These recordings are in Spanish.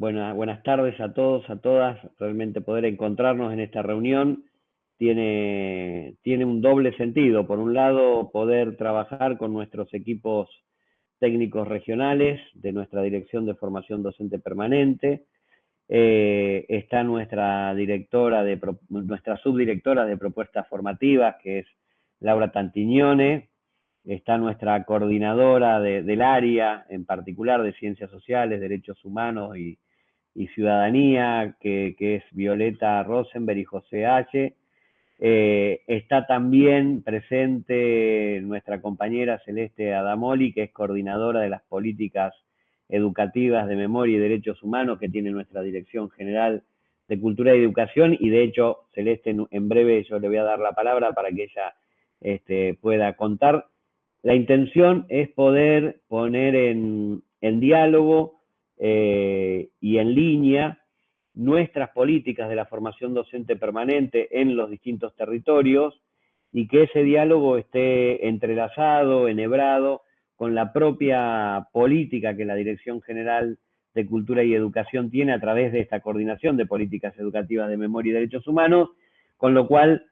buenas tardes a todos, a todas. Realmente poder encontrarnos en esta reunión tiene un doble sentido. Por un lado, poder trabajar con nuestros equipos técnicos regionales de nuestra Dirección de Formación Docente Permanente. Está nuestra subdirectora de propuestas formativas, que es Laura Tantignone. Está nuestra coordinadora del área, en particular de Ciencias Sociales, Derechos Humanos y Ciudadanía, que es Violeta Rosenberg y José H. Está también presente nuestra compañera Celeste Adamoli, que es coordinadora de las políticas educativas de memoria y derechos humanos, que tiene nuestra Dirección General de Cultura y Educación, y de hecho, Celeste, en breve yo le voy a dar la palabra para que ella pueda contar. La intención es poder poner en diálogo y en línea nuestras políticas de la formación docente permanente en los distintos territorios y que ese diálogo esté entrelazado, enhebrado con la propia política que la Dirección General de Cultura y Educación tiene a través de esta coordinación de políticas educativas de memoria y derechos humanos, con lo cual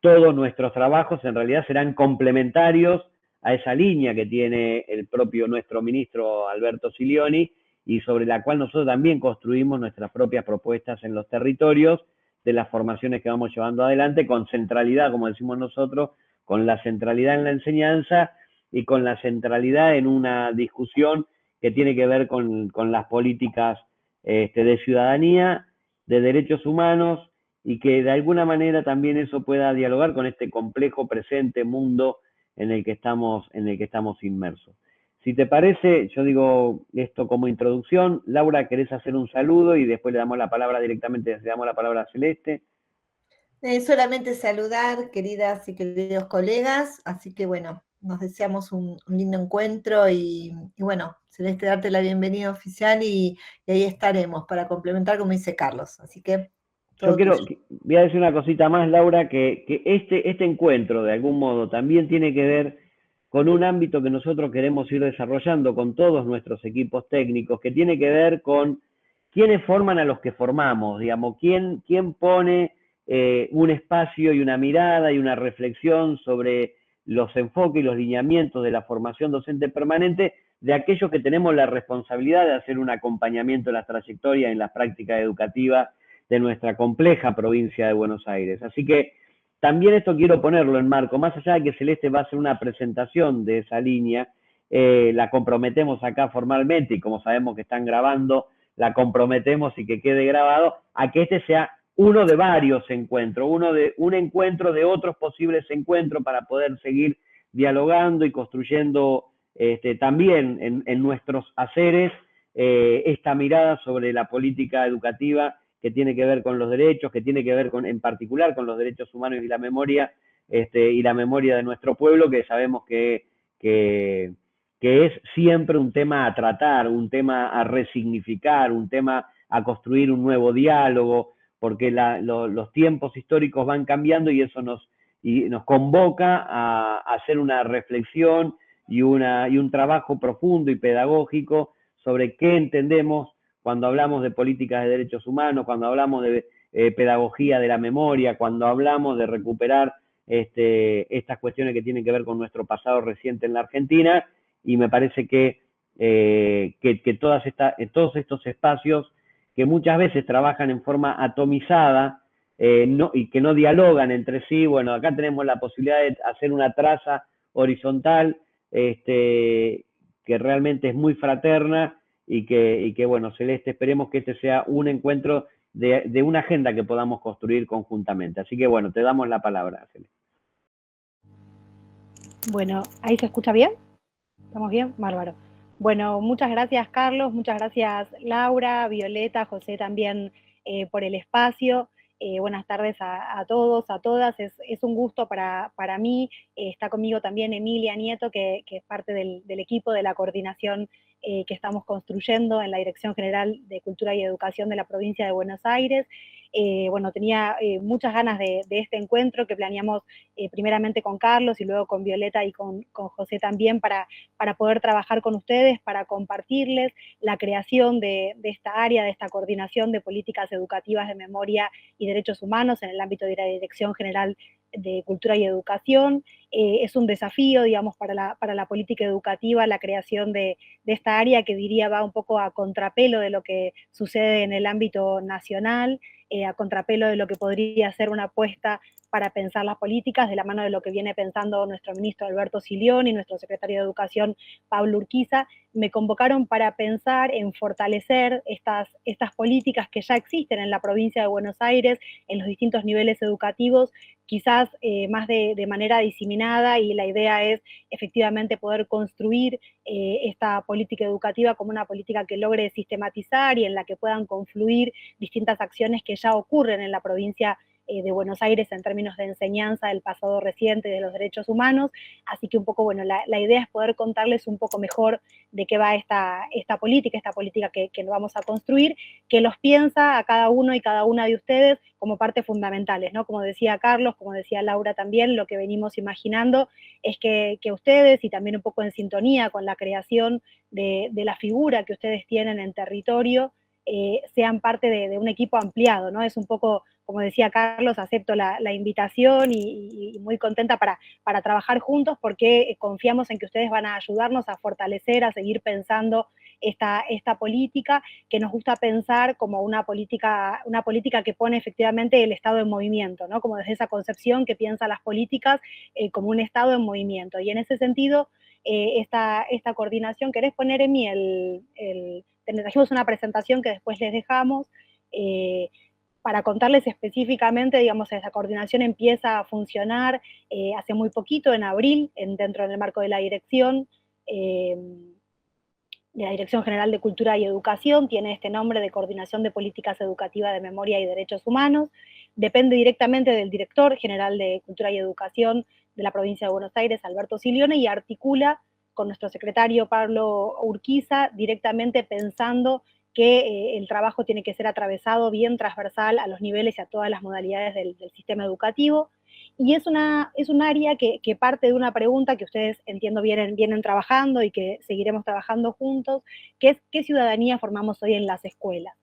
todos nuestros trabajos en realidad serán complementarios a esa línea que tiene el propio nuestro ministro Alberto Silioni y sobre la cual nosotros también construimos nuestras propias propuestas en los territorios de las formaciones que vamos llevando adelante con centralidad, como decimos nosotros, con la centralidad en la enseñanza y con la centralidad en una discusión que tiene que ver con las políticas de ciudadanía, de derechos humanos, y que de alguna manera también eso pueda dialogar con este complejo presente mundo en el que estamos inmersos. Si te parece, yo digo esto como introducción. Laura, ¿querés hacer un saludo y después le damos la palabra directamente, le damos la palabra a Celeste? Solamente saludar, queridas y queridos colegas, así que bueno, nos deseamos un lindo encuentro y bueno, Celeste, darte la bienvenida oficial y ahí estaremos para complementar como dice Carlos, así que Yo todo tuyo. voy a decir una cosita más, Laura, que este encuentro de algún modo también tiene que ver con un ámbito que nosotros queremos ir desarrollando con todos nuestros equipos técnicos, que tiene que ver con quiénes forman a los que formamos, digamos, quién pone un espacio y una mirada y una reflexión sobre los enfoques y los lineamientos de la formación docente permanente de aquellos que tenemos la responsabilidad de hacer un acompañamiento de la trayectoria en la práctica educativa de nuestra compleja provincia de Buenos Aires. Así que también esto quiero ponerlo en marco, más allá de que Celeste va a hacer una presentación de esa línea, la comprometemos acá formalmente y como sabemos que están grabando, la comprometemos y que quede grabado a que este sea uno de varios encuentros, un encuentro de otros posibles encuentros para poder seguir dialogando y construyendo también en nuestros haceres esta mirada sobre la política educativa que tiene que ver con los derechos, que tiene que ver en particular con los derechos humanos y la memoria de nuestro pueblo, que sabemos que es siempre un tema a tratar, un tema a resignificar, un tema a construir un nuevo diálogo, porque los tiempos históricos van cambiando y eso nos convoca a hacer una reflexión y un trabajo profundo y pedagógico sobre qué entendemos cuando hablamos de políticas de derechos humanos, cuando hablamos de pedagogía de la memoria, cuando hablamos de recuperar estas cuestiones que tienen que ver con nuestro pasado reciente en la Argentina, y me parece que todos estos espacios que muchas veces trabajan en forma atomizada y que no dialogan entre sí, bueno, acá tenemos la posibilidad de hacer una traza horizontal que realmente es muy fraterna y que bueno, Celeste, esperemos que este sea un encuentro de una agenda que podamos construir conjuntamente. Así que bueno, te damos la palabra, Celeste. Bueno, ¿ahí se escucha bien? ¿Estamos bien? Bárbaro. Bueno, muchas gracias Carlos, muchas gracias Laura, Violeta, José también por el espacio. Buenas tardes a todos, a todas. Es un gusto para mí. Está conmigo también Emilia Nieto, que es parte del equipo de la coordinación que estamos construyendo en la Dirección General de Cultura y Educación de la provincia de Buenos Aires. bueno, tenía muchas ganas de este encuentro que planeamos primeramente con Carlos y luego con Violeta y con José también para poder trabajar con ustedes, para compartirles la creación de esta área, de esta coordinación de políticas educativas de memoria y derechos humanos en el ámbito de la Dirección General de Cultura y Educación. Es un desafío, digamos, para la política educativa, la creación de esta área que diría va un poco a contrapelo de lo que sucede en el ámbito nacional, a contrapelo de lo que podría ser una apuesta para pensar las políticas, de la mano de lo que viene pensando nuestro ministro Alberto Silioni y nuestro secretario de Educación Pablo Urquiza. Me convocaron para pensar en fortalecer estas políticas que ya existen en la provincia de Buenos Aires, en los distintos niveles educativos, quizás más de manera diseminada, y la idea es efectivamente poder construir esta política educativa como una política que logre sistematizar y en la que puedan confluir distintas acciones que ya ocurren en la provincia de Buenos Aires en términos de enseñanza del pasado reciente de los derechos humanos. Así que un poco, bueno, la idea es poder contarles un poco mejor de qué va esta política que vamos a construir, que los piensa a cada uno y cada una de ustedes como partes fundamentales, ¿no? Como decía Carlos, como decía Laura también, lo que venimos imaginando es que ustedes, y también un poco en sintonía con la creación de la figura que ustedes tienen en territorio, sean parte de un equipo ampliado, ¿no? Es un poco, como decía Carlos, acepto la invitación y muy contenta para trabajar juntos, porque confiamos en que ustedes van a ayudarnos a fortalecer, a seguir pensando esta política, que nos gusta pensar como una política que pone efectivamente el Estado en movimiento, ¿no? Como desde esa concepción que piensa las políticas como un Estado en movimiento. Y en ese sentido, esta coordinación, ¿querés poner, Emi, trajimos una presentación que después les dejamos, para contarles específicamente, digamos, esa coordinación empieza a funcionar hace muy poquito, en abril, dentro del marco de la Dirección General de Cultura y Educación, tiene este nombre de Coordinación de Políticas Educativas de Memoria y Derechos Humanos, depende directamente del Director General de Cultura y Educación de la provincia de Buenos Aires, Alberto Silioni, y articula con nuestro secretario Pablo Urquiza, directamente pensando que el trabajo tiene que ser atravesado bien transversal a los niveles y a todas las modalidades del sistema educativo. Y es un área que parte de una pregunta que ustedes, entiendo, vienen trabajando y que seguiremos trabajando juntos, que es ¿qué ciudadanía formamos hoy en las escuelas?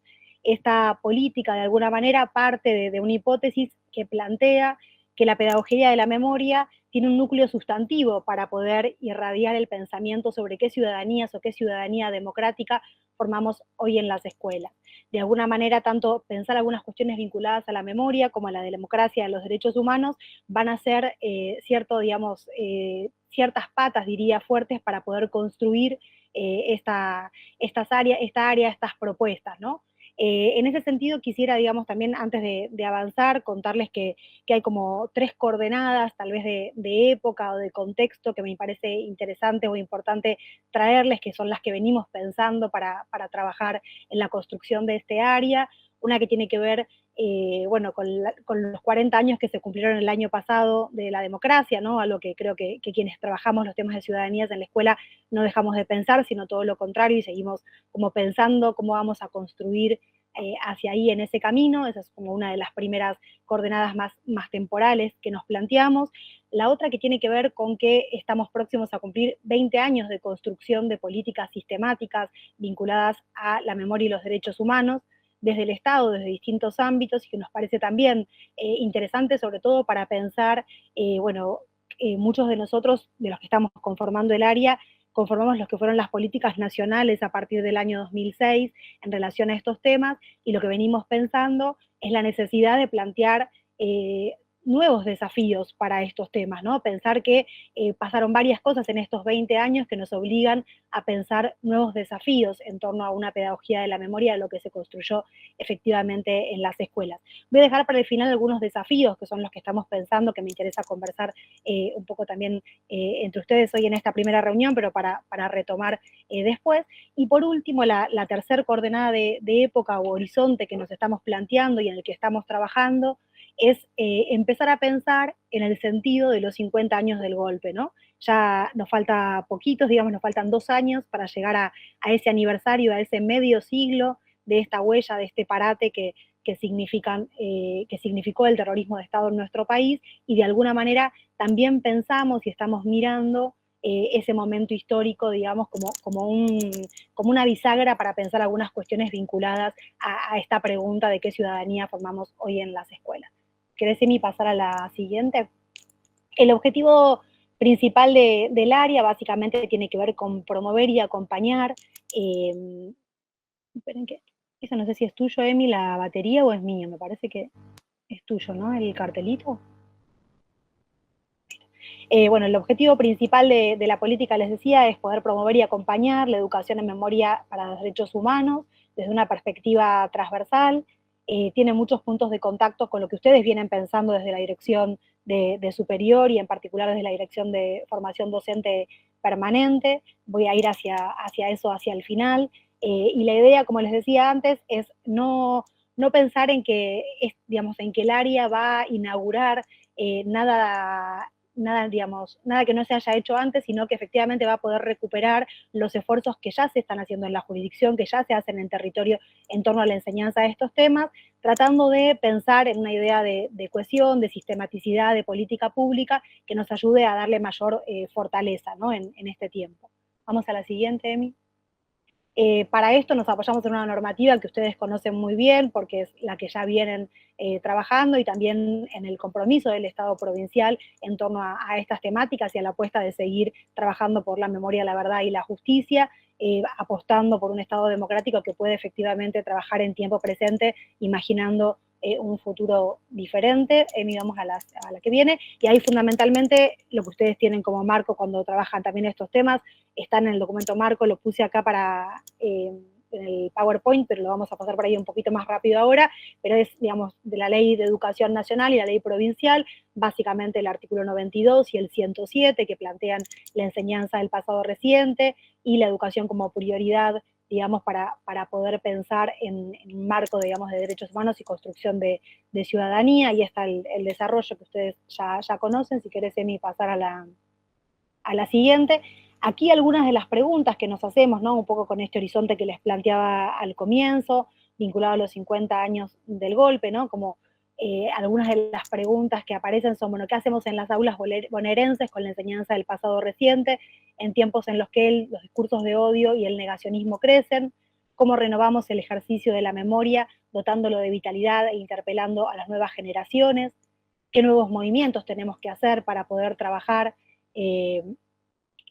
Esta política, de alguna manera, parte de una hipótesis que plantea que la pedagogía de la memoria tiene un núcleo sustantivo para poder irradiar el pensamiento sobre qué ciudadanías o qué ciudadanía democrática formamos hoy en las escuelas. De alguna manera, tanto pensar algunas cuestiones vinculadas a la memoria como a la democracia, a los derechos humanos, van a ser ciertas patas, diría, fuertes para poder construir esta área, estas propuestas, ¿no? En ese sentido, quisiera, digamos, también antes de avanzar, contarles que hay como 3 coordenadas, tal vez de época o de contexto, que me parece interesante o importante traerles, que son las que venimos pensando para trabajar en la construcción de este área. Una que tiene que ver bueno, con los 40 años que se cumplieron el año pasado de la democracia, ¿no? A lo que creo que quienes trabajamos los temas de ciudadanías en la escuela no dejamos de pensar, sino todo lo contrario, y seguimos como pensando cómo vamos a construir hacia ahí en ese camino. Esa es como una de las primeras coordenadas más temporales que nos planteamos. La otra, que tiene que ver con que estamos próximos a cumplir 20 años de construcción de políticas sistemáticas vinculadas a la memoria y los derechos humanos, desde el Estado, desde distintos ámbitos, y que nos parece también interesante, sobre todo para pensar, bueno, muchos de nosotros, de los que estamos conformando el área, conformamos los que fueron las políticas nacionales a partir del año 2006 en relación a estos temas, y lo que venimos pensando es la necesidad de plantear nuevos desafíos para estos temas, ¿no? Pensar que pasaron varias cosas en estos 20 años que nos obligan a pensar nuevos desafíos en torno a una pedagogía de la memoria, de lo que se construyó efectivamente en las escuelas. Voy a dejar para el final algunos desafíos que son los que estamos pensando, que me interesa conversar un poco también entre ustedes hoy en esta primera reunión, pero para retomar después. Y por último, la tercer coordenada de época o horizonte que nos estamos planteando y en el que estamos trabajando es empezar a pensar en el sentido de los 50 años del golpe, ¿no? Ya nos falta poquitos, digamos, nos faltan 2 años para llegar a ese aniversario, a ese medio siglo de esta huella, de este parate que que significó el terrorismo de Estado en nuestro país, y de alguna manera también pensamos y estamos mirando ese momento histórico, digamos, como una bisagra para pensar algunas cuestiones vinculadas a esta pregunta de qué ciudadanía formamos hoy en las escuelas. ¿Querés, Emi, pasar a la siguiente? El objetivo principal del área básicamente tiene que ver con promover y acompañar. Esperen que, eso no sé si es tuyo, Emi, la batería, o es mío. Me parece que es tuyo, ¿no? El cartelito. Bueno, el objetivo principal de la política, les decía, es poder promover y acompañar la educación en memoria para los derechos humanos desde una perspectiva transversal. Tiene muchos puntos de contacto con lo que ustedes vienen pensando desde la dirección de superior y en particular desde la dirección de formación docente permanente. Voy a ir hacia eso, hacia el final. Y la idea, como les decía antes, es no pensar en que, digamos, en que el área va a inaugurar nada que no se haya hecho antes, sino que efectivamente va a poder recuperar los esfuerzos que ya se están haciendo en la jurisdicción, que ya se hacen en territorio en torno a la enseñanza de estos temas, tratando de pensar en una idea de cohesión, de sistematicidad, de política pública, que nos ayude a darle mayor fortaleza, ¿no? en este tiempo. Vamos a la siguiente, Emi. Para esto nos apoyamos en una normativa que ustedes conocen muy bien, porque es la que ya vienen trabajando, y también en el compromiso del Estado provincial en torno a estas temáticas y a la apuesta de seguir trabajando por la memoria, la verdad y la justicia, apostando por un Estado democrático que puede efectivamente trabajar en tiempo presente, imaginando un futuro diferente. Vamos a la que viene, y ahí fundamentalmente lo que ustedes tienen como marco cuando trabajan también estos temas, están en el documento marco, lo puse acá en el PowerPoint, pero lo vamos a pasar por ahí un poquito más rápido ahora, pero es, digamos, de la Ley de Educación Nacional y la Ley Provincial, básicamente el artículo 92 y el 107, que plantean la enseñanza del pasado reciente y la educación como prioridad, digamos, para poder pensar en un marco, digamos, de derechos humanos y construcción de ciudadanía. Y está el desarrollo que ustedes ya conocen. Si querés, Emi, pasar a la siguiente. Aquí algunas de las preguntas que nos hacemos, ¿no? Un poco con este horizonte que les planteaba al comienzo, vinculado a los 50 años del golpe, ¿no? Como algunas de las preguntas que aparecen son, bueno, ¿qué hacemos en las aulas bonaerenses con la enseñanza del pasado reciente, en tiempos en los que los discursos de odio y el negacionismo crecen? ¿Cómo renovamos el ejercicio de la memoria, dotándolo de vitalidad e interpelando a las nuevas generaciones? ¿Qué nuevos movimientos tenemos que hacer para poder trabajar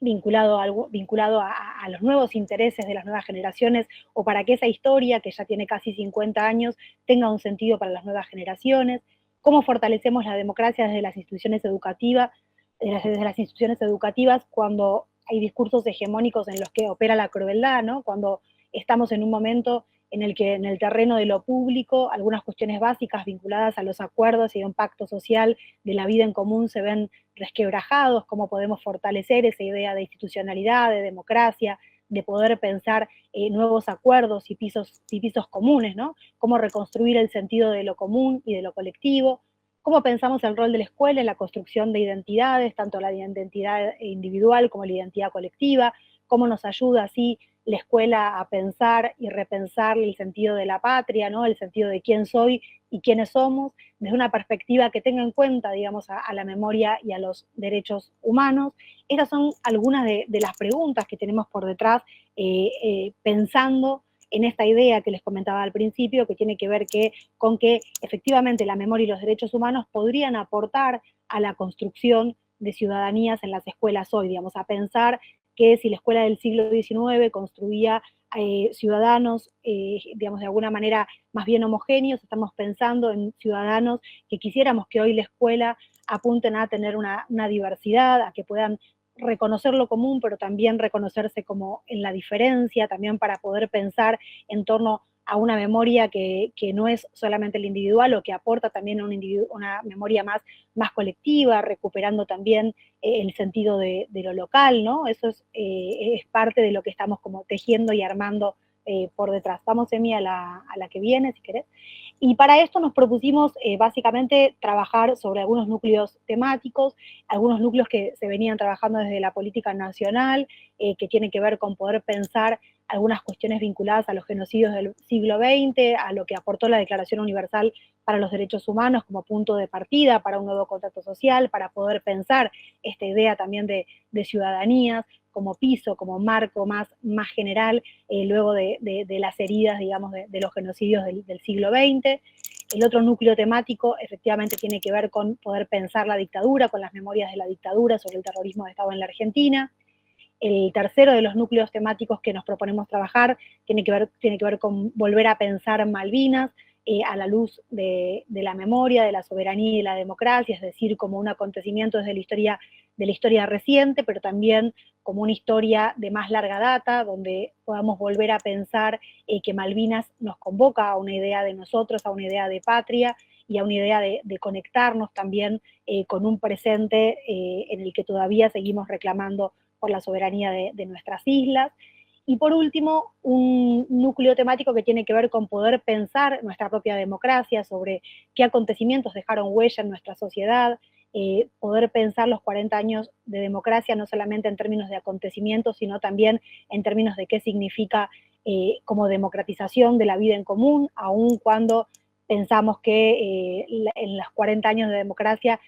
vinculado a los nuevos intereses de las nuevas generaciones, o para que esa historia, que ya tiene casi 50 años, tenga un sentido para las nuevas generaciones? ¿Cómo fortalecemos la democracia desde las instituciones educativas, cuando hay discursos hegemónicos en los que opera la crueldad, ¿no? Cuando estamos en un momento en el que en el terreno de lo público algunas cuestiones básicas vinculadas a los acuerdos y a un pacto social de la vida en común se ven resquebrajados? ¿Cómo podemos fortalecer esa idea de institucionalidad, de democracia, de poder pensar nuevos acuerdos y pisos comunes, ¿no? ¿Cómo reconstruir el sentido de lo común y de lo colectivo? ¿Cómo pensamos el rol de la escuela en la construcción de identidades, tanto la identidad individual como la identidad colectiva? ¿Cómo nos ayuda así la escuela a pensar y repensar el sentido de la patria, ¿no? El sentido de quién soy y quiénes somos, desde una perspectiva que tenga en cuenta, digamos, a la memoria y a los derechos humanos? Esas son algunas de las preguntas que tenemos por detrás, pensando en esta idea que les comentaba al principio, que tiene que ver con que efectivamente la memoria y los derechos humanos podrían aportar a la construcción de ciudadanías en las escuelas hoy, digamos, a pensar que si la escuela del siglo XIX construía ciudadanos, digamos, de alguna manera más bien homogéneos, estamos pensando en ciudadanos que quisiéramos que hoy la escuela apunten a tener una diversidad, a que puedan reconocer lo común, pero también reconocerse como en la diferencia, también para poder pensar en torno a una memoria que no es solamente el individual, o que aporta también a una memoria más colectiva, recuperando también el sentido de lo local, ¿no? Eso es parte de lo que estamos como tejiendo y armando por detrás. Vamos, Emi, a la que viene, si querés. Y para esto nos propusimos básicamente trabajar sobre algunos núcleos temáticos, algunos núcleos que se venían trabajando desde la política nacional, que tienen que ver con poder pensar algunas cuestiones vinculadas a los genocidios del siglo XX, a lo que aportó la Declaración Universal para los Derechos Humanos como punto de partida para un nuevo contrato social, para poder pensar esta idea también de ciudadanías como piso, como marco más general, luego de las heridas, digamos, de los genocidios del siglo XX. El otro núcleo temático efectivamente tiene que ver con poder pensar la dictadura, con las memorias de la dictadura sobre el terrorismo de Estado en la Argentina. El tercero de los núcleos temáticos que nos proponemos trabajar tiene que ver con volver a pensar Malvinas a la luz de la memoria, de la soberanía y de la democracia, es decir, como un acontecimiento desde la historia reciente, pero también como una historia de más larga data, donde podamos volver a pensar que Malvinas nos convoca a una idea de nosotros, a una idea de patria y a una idea de conectarnos también con un presente en el que todavía seguimos reclamando por la soberanía de nuestras islas. Y por último, un núcleo temático que tiene que ver con poder pensar nuestra propia democracia, sobre qué acontecimientos dejaron huella en nuestra sociedad, poder pensar los 40 años de democracia no solamente en términos de acontecimientos, sino también en términos de qué significa como democratización de la vida en común, aun cuando pensamos que en los 40 años de democracia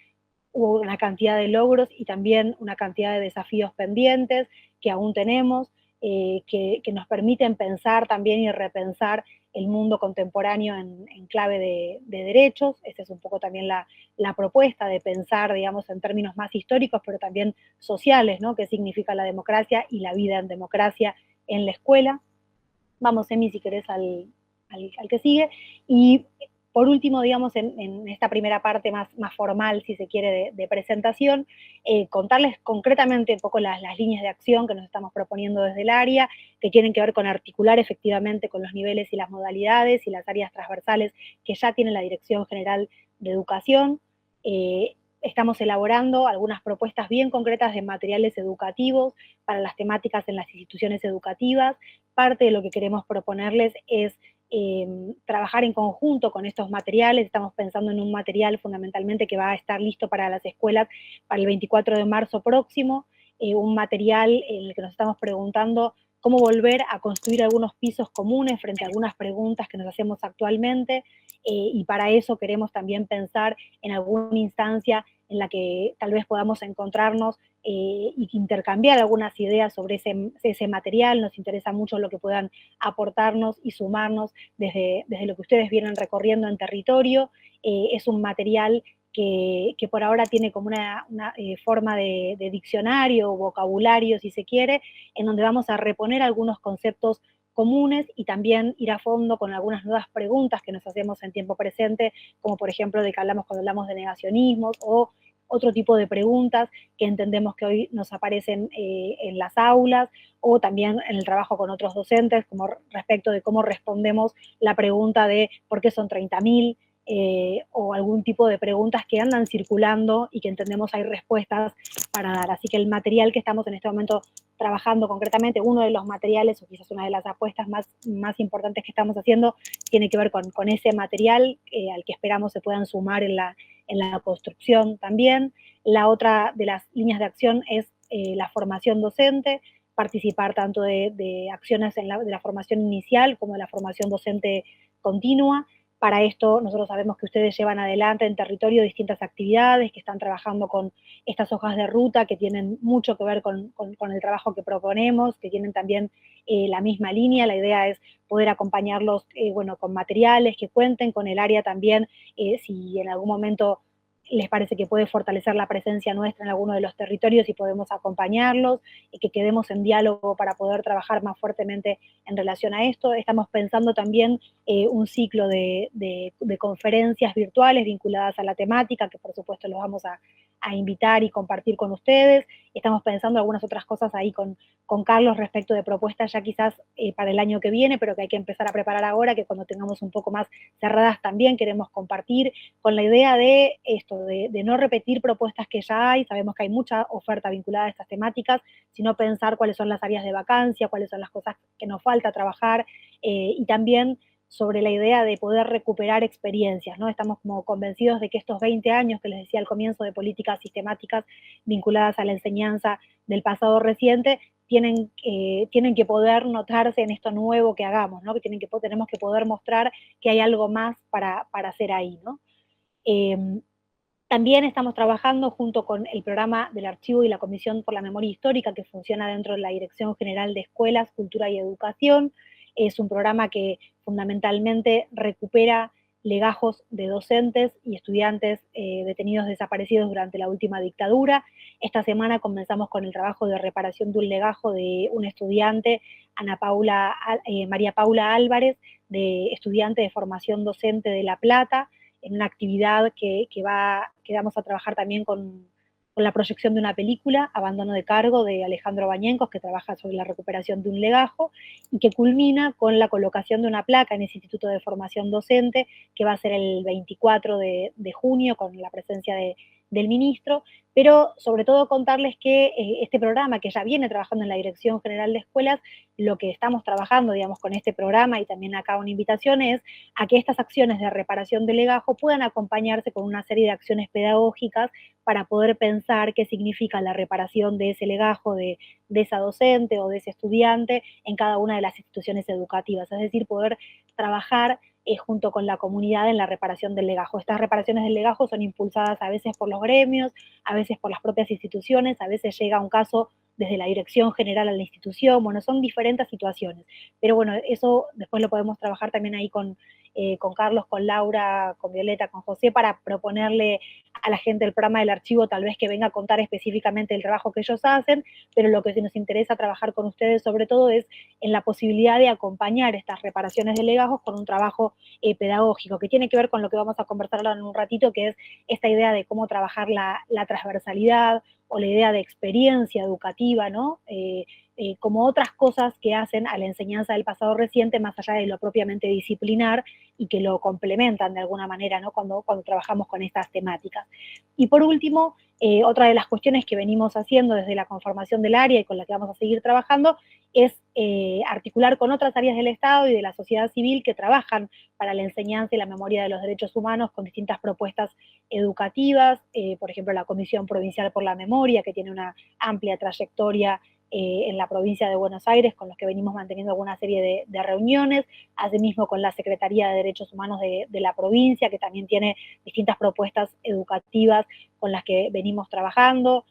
hubo una cantidad de logros y también una cantidad de desafíos pendientes que aún tenemos, que nos permiten pensar también y repensar el mundo contemporáneo en clave de derechos. Esa es un poco también la propuesta de pensar, digamos, en términos más históricos, pero también sociales, ¿no? ¿Qué significa la democracia y la vida en democracia en la escuela? Vamos, Emi, si querés al que sigue. Y por último, digamos, en esta primera parte más formal, si se quiere, de presentación, contarles concretamente un poco las líneas de acción que nos estamos proponiendo desde el área, que tienen que ver con articular efectivamente con los niveles y las modalidades y las áreas transversales que ya tiene la Dirección General de Educación. Estamos elaborando algunas propuestas bien concretas de materiales educativos para las temáticas en las instituciones educativas. Parte de lo que queremos proponerles es trabajar en conjunto con estos materiales. Estamos pensando en un material fundamentalmente que va a estar listo para las escuelas para el 24 de marzo próximo, un material en el que nos estamos preguntando cómo volver a construir algunos pisos comunes frente a algunas preguntas que nos hacemos actualmente, y para eso queremos también pensar en alguna instancia en la que tal vez podamos encontrarnos y intercambiar algunas ideas sobre ese material. Nos interesa mucho lo que puedan aportarnos y sumarnos desde lo que ustedes vienen recorriendo en territorio. Es un material que por ahora tiene como una forma de diccionario o vocabulario, si se quiere, en donde vamos a reponer algunos conceptos comunes y también ir a fondo con algunas nuevas preguntas que nos hacemos en tiempo presente, como por ejemplo de que hablamos cuando hablamos de negacionismos o otro tipo de preguntas que entendemos que hoy nos aparecen en las aulas o también en el trabajo con otros docentes, como respecto de cómo respondemos la pregunta de por qué son 30.000, o algún tipo de preguntas que andan circulando y que entendemos hay respuestas para dar. Así que el material que estamos en este momento trabajando concretamente, uno de los materiales, o quizás una de las apuestas más importantes que estamos haciendo, tiene que ver con ese material al que esperamos se puedan sumar en la construcción también. La otra de las líneas de acción es la formación docente, participar tanto de acciones de la formación inicial como de la formación docente continua. Para esto nosotros sabemos que ustedes llevan adelante en territorio distintas actividades, que están trabajando con estas hojas de ruta que tienen mucho que ver con el trabajo que proponemos, que tienen también la misma línea. La idea es poder acompañarlos con materiales que cuenten con el área también, si en algún momento les parece que puede fortalecer la presencia nuestra en alguno de los territorios y podemos acompañarlos, y que quedemos en diálogo para poder trabajar más fuertemente en relación a esto. Estamos pensando también un ciclo de conferencias virtuales vinculadas a la temática, que por supuesto los vamos a a invitar y compartir con ustedes. Estamos pensando algunas otras cosas ahí con Carlos respecto de propuestas ya quizás para el año que viene, pero que hay que empezar a preparar ahora, que cuando tengamos un poco más cerradas también queremos compartir, con la idea de esto, de no repetir propuestas que ya hay. Sabemos que hay mucha oferta vinculada a estas temáticas, sino pensar cuáles son las áreas de vacancia, cuáles son las cosas que nos falta trabajar, y también sobre la idea de poder recuperar experiencias, ¿no? Estamos como convencidos de que estos 20 años que les decía al comienzo de políticas sistemáticas vinculadas a la enseñanza del pasado reciente tienen que poder notarse en esto nuevo que hagamos, ¿no? Que tenemos que poder mostrar que hay algo más para hacer ahí, ¿no? También estamos trabajando junto con el programa del Archivo y la Comisión por la Memoria Histórica, que funciona dentro de la Dirección General de Escuelas, Cultura y Educación. Es un programa que fundamentalmente recupera legajos de docentes y estudiantes detenidos desaparecidos durante la última dictadura. Esta semana comenzamos con el trabajo de reparación de un legajo de un estudiante, María Paula Álvarez, de estudiante de formación docente de La Plata, en una actividad que vamos a trabajar también con la proyección de una película, Abandono de Cargo, de Alejandro Bañencos, que trabaja sobre la recuperación de un legajo, y que culmina con la colocación de una placa en ese Instituto de Formación Docente, que va a ser el 24 de junio, con la presencia del ministro, pero sobre todo contarles que este programa, que ya viene trabajando en la Dirección General de Escuelas, lo que estamos trabajando, digamos, con este programa, y también acá una invitación, es a que estas acciones de reparación de legajo puedan acompañarse con una serie de acciones pedagógicas para poder pensar qué significa la reparación de ese legajo, de esa docente o de ese estudiante en cada una de las instituciones educativas, es decir, poder trabajar junto con la comunidad en la reparación del legajo. Estas reparaciones del legajo son impulsadas a veces por los gremios, a veces por las propias instituciones, a veces llega un caso desde la dirección general a la institución, bueno, son diferentes situaciones, pero bueno, eso después lo podemos trabajar también ahí con Carlos, con Laura, con Violeta, con José, para proponerle a la gente del programa del archivo tal vez que venga a contar específicamente el trabajo que ellos hacen, pero lo que nos interesa trabajar con ustedes sobre todo es en la posibilidad de acompañar estas reparaciones de legajos con un trabajo pedagógico, que tiene que ver con lo que vamos a conversar ahora en un ratito, que es esta idea de cómo trabajar la transversalidad o la idea de experiencia educativa, ¿no? Como otras cosas que hacen a la enseñanza del pasado reciente, más allá de lo propiamente disciplinar, y que lo complementan de alguna manera, ¿no? Cuando trabajamos con estas temáticas. Y por último, otra de las cuestiones que venimos haciendo desde la conformación del área y con la que vamos a seguir trabajando es articular con otras áreas del Estado y de la sociedad civil que trabajan para la enseñanza y la memoria de los derechos humanos con distintas propuestas educativas, por ejemplo, la Comisión Provincial por la Memoria, que tiene una amplia trayectoria en la provincia de Buenos Aires, con los que venimos manteniendo alguna serie de reuniones, asimismo con la Secretaría de Derechos Humanos de la provincia, que también tiene distintas propuestas educativas con las que venimos trabajando,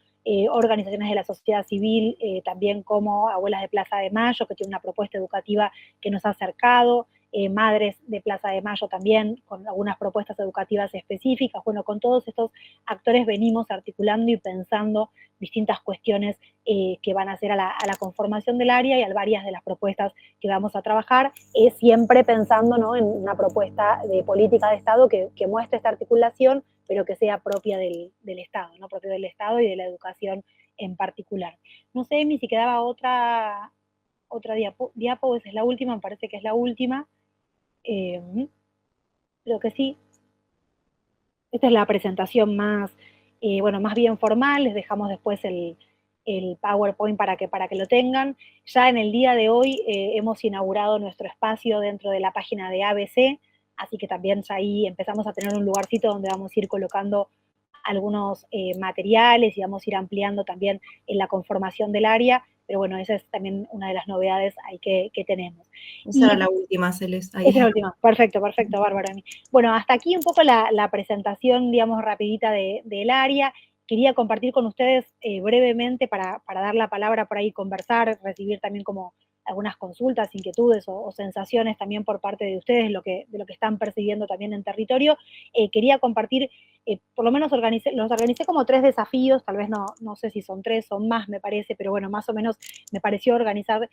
organizaciones de la sociedad civil, también como Abuelas de Plaza de Mayo, que tiene una propuesta educativa que nos ha acercado, Madres de Plaza de Mayo también, con algunas propuestas educativas específicas. Bueno, con todos estos actores venimos articulando y pensando distintas cuestiones que van a hacer a la conformación del área y a varias de las propuestas que vamos a trabajar, siempre pensando, ¿no?, en una propuesta de política de Estado que muestre esta articulación, pero que sea propia del Estado, ¿no?, propio del Estado y de la educación en particular. No sé, Emi, si quedaba otra diapo, esa es la última, me parece que es la última. Creo que sí. Esta es la presentación más bien formal. Les dejamos después el PowerPoint para que lo tengan. Ya en el día de hoy hemos inaugurado nuestro espacio dentro de la página de ABC, así que también ya ahí empezamos a tener un lugarcito donde vamos a ir colocando algunos materiales y vamos a ir ampliando también en la conformación del área, pero bueno, esa es también una de las novedades ahí que tenemos. Esa era la última, Celeste. Esa es la última, perfecto, Bárbara. Bueno, hasta aquí un poco la presentación, digamos, rapidita del área. Quería compartir con ustedes brevemente para dar la palabra por ahí, conversar, recibir también como algunas consultas, inquietudes o sensaciones también por parte de ustedes de lo que están percibiendo también en territorio. Quería compartir, por lo menos los organicé como 3 desafíos, tal vez no sé si son 3, son más me parece, pero bueno, más o menos me pareció organizar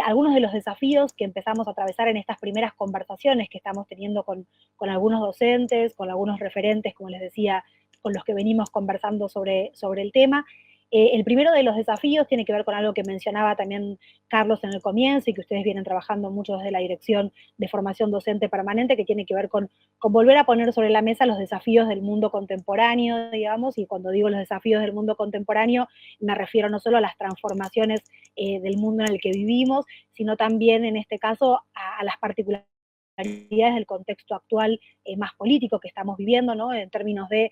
algunos de los desafíos que empezamos a atravesar en estas primeras conversaciones que estamos teniendo con algunos docentes, con algunos referentes, como les decía, con los que venimos conversando sobre el tema. El primero de los desafíos tiene que ver con algo que mencionaba también Carlos en el comienzo y que ustedes vienen trabajando mucho desde la Dirección de Formación Docente Permanente, que tiene que ver con volver a poner sobre la mesa los desafíos del mundo contemporáneo, digamos, y cuando digo los desafíos del mundo contemporáneo me refiero no solo a las transformaciones del mundo en el que vivimos, sino también en este caso a las particularidades del contexto actual más político que estamos viviendo, ¿no? En términos de,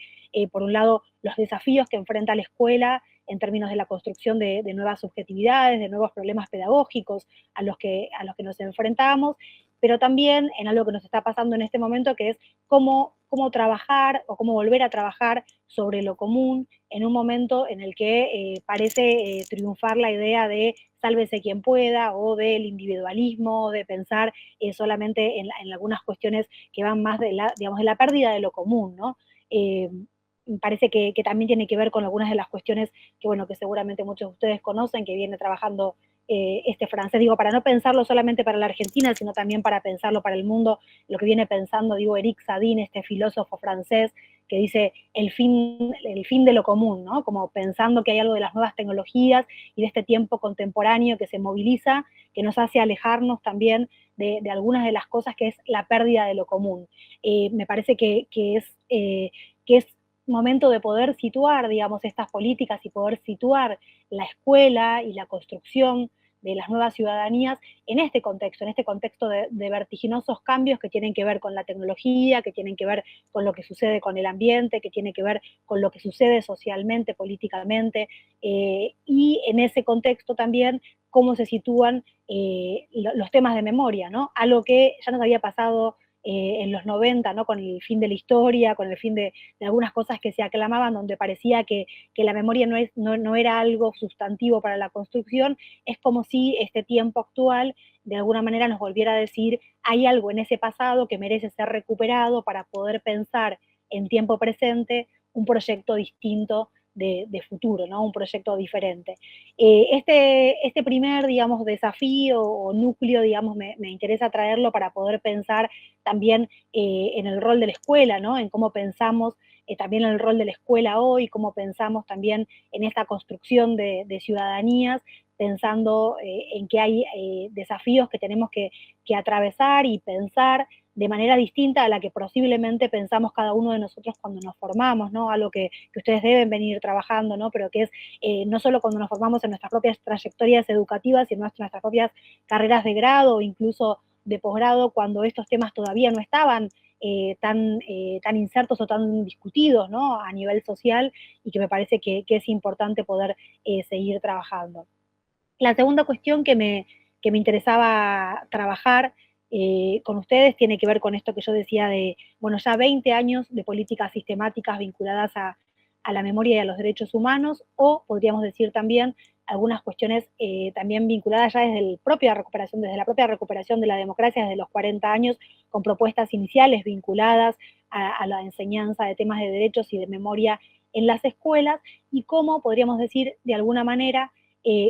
por un lado, los desafíos que enfrenta la escuela en términos de la construcción de nuevas subjetividades, de nuevos problemas pedagógicos a los que nos enfrentamos, pero también en algo que nos está pasando en este momento, que es cómo trabajar o cómo volver a trabajar sobre lo común en un momento en el que parece triunfar la idea de sálvese quien pueda, o del individualismo, o de pensar solamente en algunas cuestiones que van más de la pérdida de lo común, ¿no? Parece que también tiene que ver con algunas de las cuestiones que seguramente muchos de ustedes conocen, que viene trabajando este francés, digo, para no pensarlo solamente para la Argentina, sino también para pensarlo para el mundo, lo que viene pensando, digo, Éric Sadin, este filósofo francés, que dice el fin de lo común, ¿no? Como pensando que hay algo de las nuevas tecnologías y de este tiempo contemporáneo que se moviliza, que nos hace alejarnos también de algunas de las cosas que es la pérdida de lo común. Me parece que es momento de poder situar, digamos, estas políticas y poder situar la escuela y la construcción de las nuevas ciudadanías en este contexto de vertiginosos cambios que tienen que ver con la tecnología, que tienen que ver con lo que sucede con el ambiente, que tiene que ver con lo que sucede socialmente, políticamente, y en ese contexto también cómo se sitúan los temas de memoria, ¿no? Algo que ya nos había pasado en los 90, ¿no? Con el fin de la historia, con el fin de algunas cosas que se aclamaban, donde parecía que la memoria no era algo sustantivo para la construcción. Es como si este tiempo actual de alguna manera nos volviera a decir, hay algo en ese pasado que merece ser recuperado para poder pensar en tiempo presente un proyecto distinto de futuro, ¿no? Un proyecto diferente. Este primer, digamos, desafío o núcleo, digamos, me interesa traerlo para poder pensar también en el rol de la escuela, ¿no? En cómo pensamos también el rol de la escuela hoy, cómo pensamos también en esta construcción de ciudadanías, pensando en que hay desafíos que tenemos que atravesar y pensar de manera distinta a la que posiblemente pensamos cada uno de nosotros cuando nos formamos, ¿no? Algo que ustedes deben venir trabajando, ¿no? Pero que es no solo cuando nos formamos en nuestras propias trayectorias educativas, sino en nuestras propias carreras de grado o incluso de posgrado, cuando estos temas todavía no estaban tan insertos o tan discutidos, ¿no? A nivel social, y que me parece que es importante poder seguir trabajando. La segunda cuestión que me interesaba trabajar con ustedes tiene que ver con esto que yo decía de, bueno, ya 20 años de políticas sistemáticas vinculadas a la memoria y a los derechos humanos, o podríamos decir también algunas cuestiones también vinculadas ya desde la propia recuperación de la democracia desde los 40 años, con propuestas iniciales vinculadas a la enseñanza de temas de derechos y de memoria en las escuelas, y cómo, podríamos decir, de alguna manera,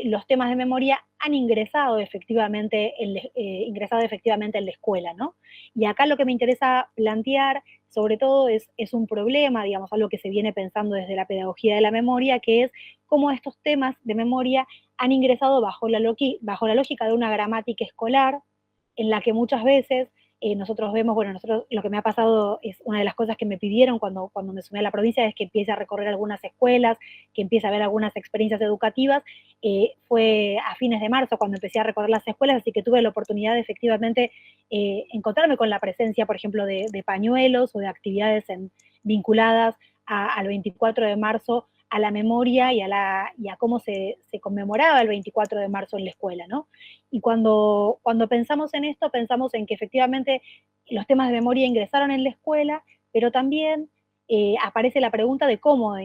los temas de memoria han ingresado efectivamente en la escuela, ¿no? Y acá lo que me interesa plantear, sobre todo, es un problema, digamos, algo que se viene pensando desde la pedagogía de la memoria, que es cómo estos temas de memoria han ingresado bajo la lógica de una gramática escolar, en la que muchas veces nosotros vemos, bueno, lo que me ha pasado es una de las cosas que me pidieron cuando me sumé a la provincia, es que empiece a recorrer algunas escuelas, que empiece a ver algunas experiencias educativas. Fue a fines de marzo cuando empecé a recorrer las escuelas, así que tuve la oportunidad de efectivamente encontrarme con la presencia, por ejemplo, de pañuelos o de actividades vinculadas al 24 de marzo, a la memoria y a cómo se conmemoraba el 24 de marzo en la escuela, ¿no? Y cuando pensamos en esto, pensamos en que efectivamente los temas de memoria ingresaron en la escuela, pero también aparece la pregunta de cómo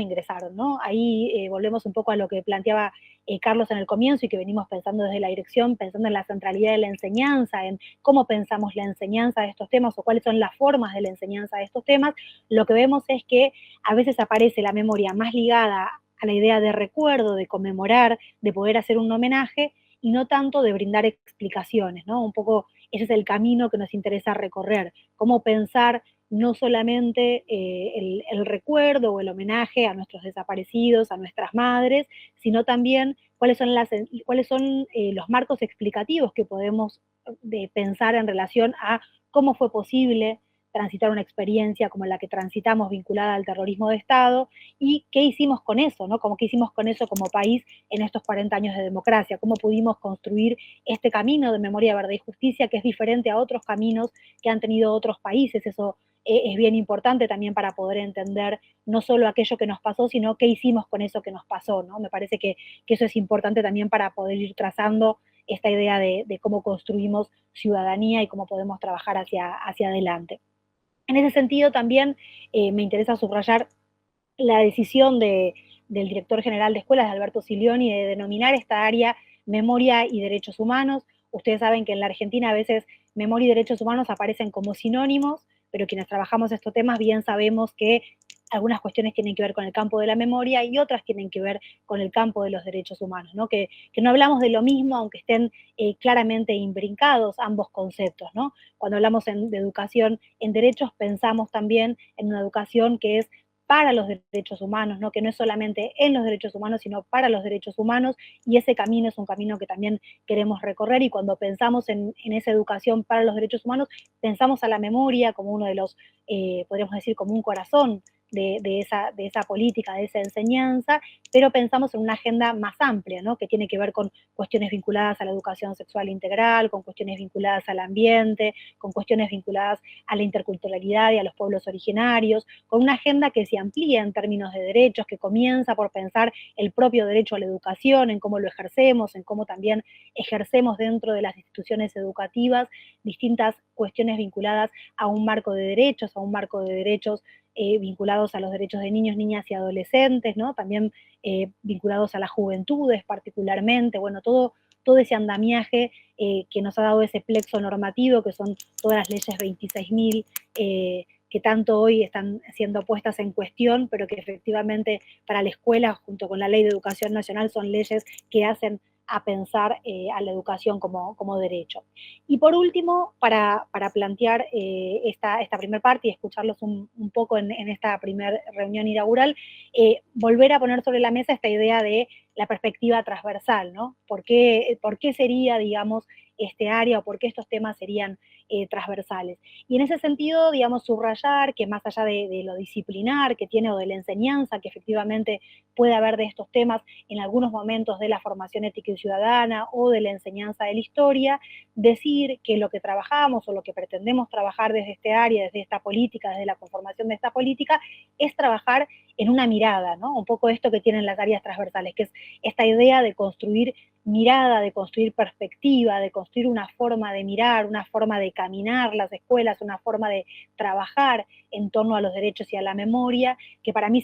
ingresaron, ¿no? Ahí volvemos un poco a lo que planteaba Carlos en el comienzo y que venimos pensando desde la dirección, pensando en la centralidad de la enseñanza, en cómo pensamos la enseñanza de estos temas o cuáles son las formas de la enseñanza de estos temas. Lo que vemos es que a veces aparece la memoria más ligada a la idea de recuerdo, de conmemorar, de poder hacer un homenaje, y no tanto de brindar explicaciones, ¿no? Un poco ese es el camino que nos interesa recorrer, cómo pensar no solamente el recuerdo o el homenaje a nuestros desaparecidos, a nuestras madres, sino también cuáles son los marcos explicativos que podemos pensar en relación a cómo fue posible transitar una experiencia como la que transitamos vinculada al terrorismo de Estado y qué hicimos con eso, ¿no? Como qué hicimos con eso como país en estos 40 años de democracia, cómo pudimos construir este camino de memoria, verdad y justicia que es diferente a otros caminos que han tenido otros países. Eso es bien importante también para poder entender no solo aquello que nos pasó, sino qué hicimos con eso que nos pasó, ¿no? Me parece que eso es importante también para poder ir trazando esta idea de cómo construimos ciudadanía y cómo podemos trabajar hacia adelante. En ese sentido también me interesa subrayar la decisión del director general de escuelas, de Alberto Silioni, de denominar esta área memoria y derechos humanos. Ustedes saben que en la Argentina a veces memoria y derechos humanos aparecen como sinónimos, pero quienes trabajamos estos temas bien sabemos que algunas cuestiones tienen que ver con el campo de la memoria y otras tienen que ver con el campo de los derechos humanos, ¿no? Que no hablamos de lo mismo, aunque estén claramente imbrincados ambos conceptos, ¿no? Cuando hablamos de educación en derechos, pensamos también en una educación que es para los derechos humanos, ¿no? Que no es solamente en los derechos humanos, sino para los derechos humanos, y ese camino es un camino que también queremos recorrer, y cuando pensamos en esa educación para los derechos humanos, pensamos a la memoria como uno de los, podríamos decir, como un corazón de esa política, de esa enseñanza, pero pensamos en una agenda más amplia, ¿no? Que tiene que ver con cuestiones vinculadas a la educación sexual integral, con cuestiones vinculadas al ambiente, con cuestiones vinculadas a la interculturalidad y a los pueblos originarios, con una agenda que se amplía en términos de derechos, que comienza por pensar el propio derecho a la educación, en cómo lo ejercemos, en cómo también ejercemos dentro de las instituciones educativas distintas cuestiones vinculadas a un marco de derechos vinculados a los derechos de niños, niñas y adolescentes, ¿no? También vinculados a las juventudes particularmente, bueno, todo ese andamiaje que nos ha dado ese plexo normativo, que son todas las leyes 26.000 que tanto hoy están siendo puestas en cuestión, pero que efectivamente para la escuela, junto con la Ley de Educación Nacional, son leyes que hacen a pensar a la educación como derecho. Y por último, para plantear esta primera parte y escucharlos un poco en esta primera reunión inaugural, volver a poner sobre la mesa esta idea de la perspectiva transversal, ¿no? ¿Por qué sería, digamos, este área o por qué estos temas serían transversales? Y en ese sentido, digamos, subrayar que más allá de lo disciplinar que tiene o de la enseñanza que efectivamente puede haber de estos temas en algunos momentos de la formación ética y ciudadana o de la enseñanza de la historia, decir que lo que trabajamos o lo que pretendemos trabajar desde este área, desde esta política, desde la conformación de esta política, es trabajar en una mirada, ¿no? Un poco esto que tienen las áreas transversales, que es esta idea de construir mirada, de construir perspectiva, de construir una forma de mirar, una forma de caminar las escuelas, una forma de trabajar en torno a los derechos y a la memoria, que para mí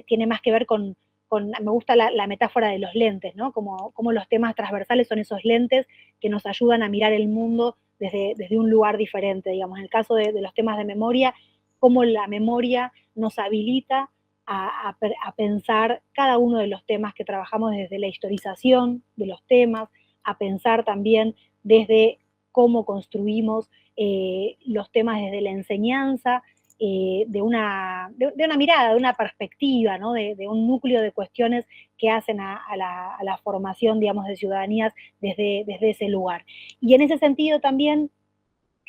tiene más que ver con me gusta la metáfora de los lentes, ¿no? Como los temas transversales son esos lentes que nos ayudan a mirar el mundo desde un lugar diferente, digamos. En el caso de los temas de memoria, cómo la memoria nos habilita a pensar cada uno de los temas que trabajamos desde la historización de los temas, a pensar también desde cómo construimos los temas desde la enseñanza, de una mirada, de una perspectiva, ¿no? de un núcleo de cuestiones que hacen a la formación, digamos, de ciudadanías desde ese lugar. Y en ese sentido también,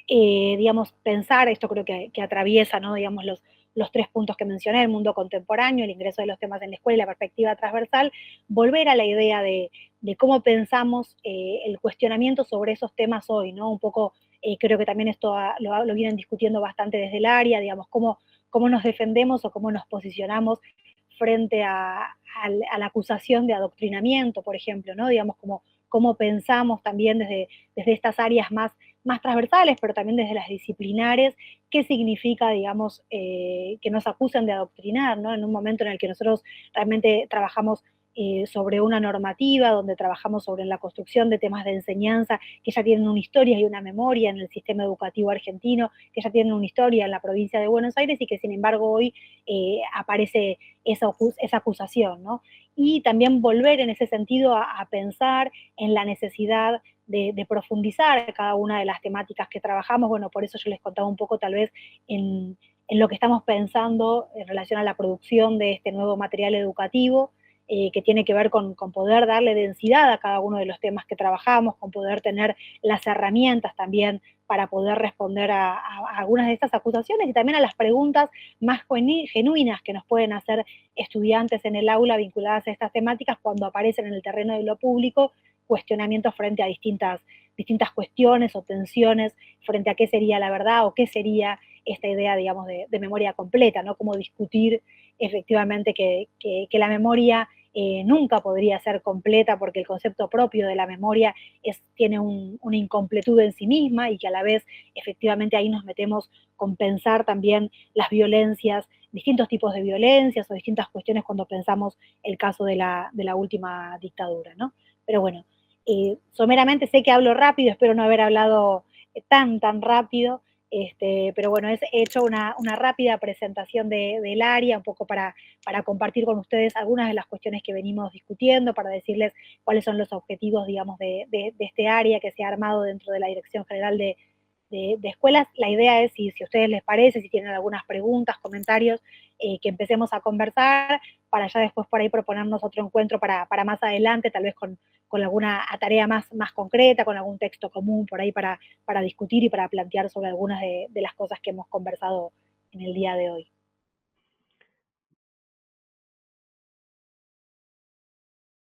digamos, pensar, esto creo que atraviesa, ¿no? digamos, los tres puntos que mencioné, el mundo contemporáneo, el ingreso de los temas en la escuela y la perspectiva transversal, volver a la idea de cómo pensamos el cuestionamiento sobre esos temas hoy, ¿no? Un poco, creo que también esto lo vienen discutiendo bastante desde el área, digamos, cómo nos defendemos o cómo nos posicionamos frente a la acusación de adoctrinamiento, por ejemplo, ¿no? Digamos, cómo pensamos también desde estas áreas más transversales, pero también desde las disciplinares, qué significa, digamos, que nos acusen de adoctrinar, ¿no? En un momento en el que nosotros realmente trabajamos sobre una normativa, donde trabajamos sobre la construcción de temas de enseñanza que ya tienen una historia y una memoria en el sistema educativo argentino, que ya tienen una historia en la provincia de Buenos Aires y que sin embargo hoy aparece esa acusación, ¿no? Y también volver en ese sentido a pensar en la necesidad de profundizar cada una de las temáticas que trabajamos. Bueno, por eso yo les contaba un poco tal vez en en lo que estamos pensando en relación a la producción de este nuevo material educativo, que tiene que ver con poder darle densidad a cada uno de los temas que trabajamos, con poder tener las herramientas también para poder responder a algunas de estas acusaciones y también a las preguntas más genuinas que nos pueden hacer estudiantes en el aula vinculadas a estas temáticas cuando aparecen en el terreno de lo público cuestionamientos frente a distintas cuestiones o tensiones frente a qué sería la verdad o qué sería esta idea, digamos, de memoria completa, ¿no? Cómo discutir efectivamente que la memoria nunca podría ser completa porque el concepto propio de la memoria tiene una incompletud en sí misma y que a la vez efectivamente ahí nos metemos con pensar también las violencias, distintos tipos de violencias o distintas cuestiones cuando pensamos el caso de la última dictadura, ¿no? Pero bueno, someramente sé que hablo rápido, espero no haber hablado tan rápido, pero bueno, he hecho una rápida presentación del área, un poco para compartir con ustedes algunas de las cuestiones que venimos discutiendo, para decirles cuáles son los objetivos, digamos, de este área que se ha armado dentro de la Dirección General de Escuelas. La idea es, si a ustedes les parece, si tienen algunas preguntas, comentarios, que empecemos a conversar para ya después por ahí proponernos otro encuentro para más adelante, tal vez con alguna tarea más concreta, con algún texto común por ahí para discutir y para plantear sobre algunas de las cosas que hemos conversado en el día de hoy.